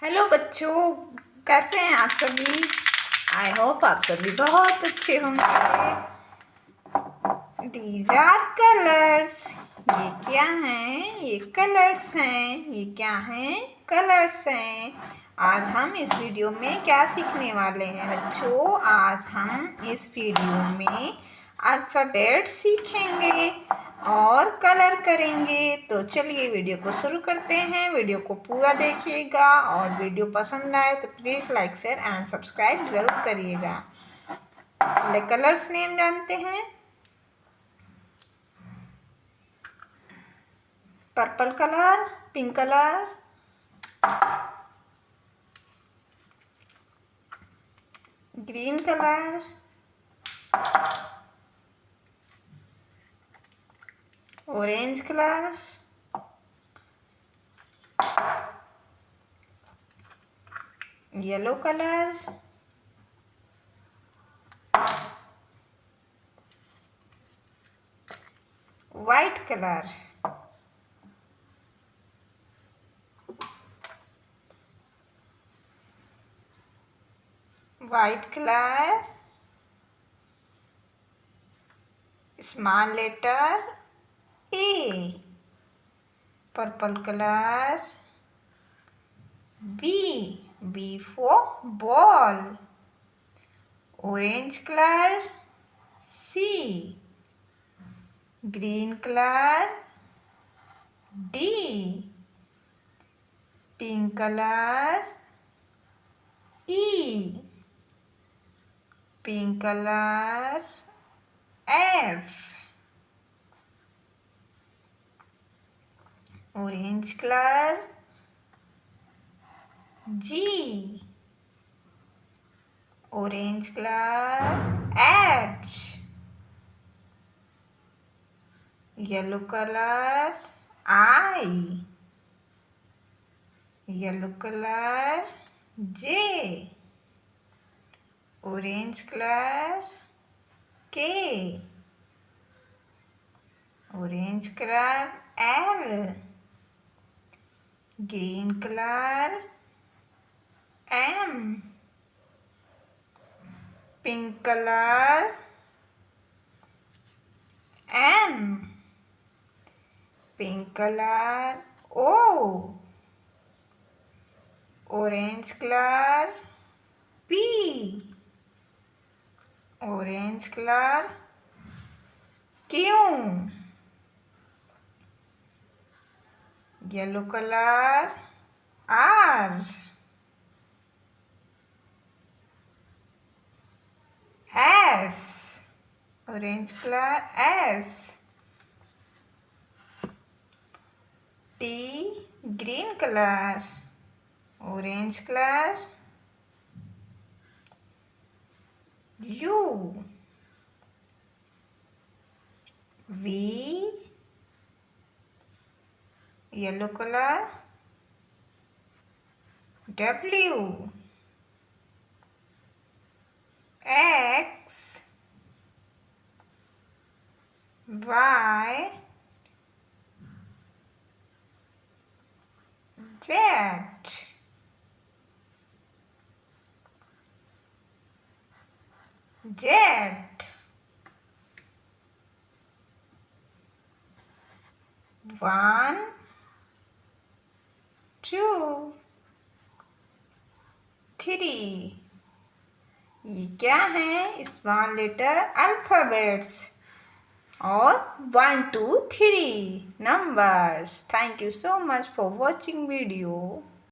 Hello बच्चों, कैसे हैं आप सभी। आई होप आप सभी बहुत अच्छे होंगे। These are colours. ये क्या हैं? ये कलर्स हैं। ये क्या हैं? कलर्स हैं। आज हम इस वीडियो में क्या सीखने वाले हैं बच्चों? आज हम इस वीडियो में अल्फ़ाबेट सीखेंगे और कलर करेंगे। तो चलिए वीडियो को शुरू करते हैं। वीडियो को पूरा देखिएगा और वीडियो पसंद आए तो please like share and subscribe ज़रूर करिएगा। पहले कलर्स नेम जानते हैं। Purple colour, pink colour, green colour, orange colour, yellow colour, white colour, white colour, small letter A, purple colour B for ball, orange color C, green color D, pink color E, pink color F, orange color G, orange color H, yellow color I, yellow color J, orange color K, orange color L, green color M, pink color N, pink color O, orange color P, orange color Q, yellow color R, S, orange color S, T, green color, orange color U, V, yellow color W, X, Y, Z, Z, 1, 2, 3। ये क्या है? Small letter alphabets और 1, 2, 3 numbers. Thank you so much for watching video.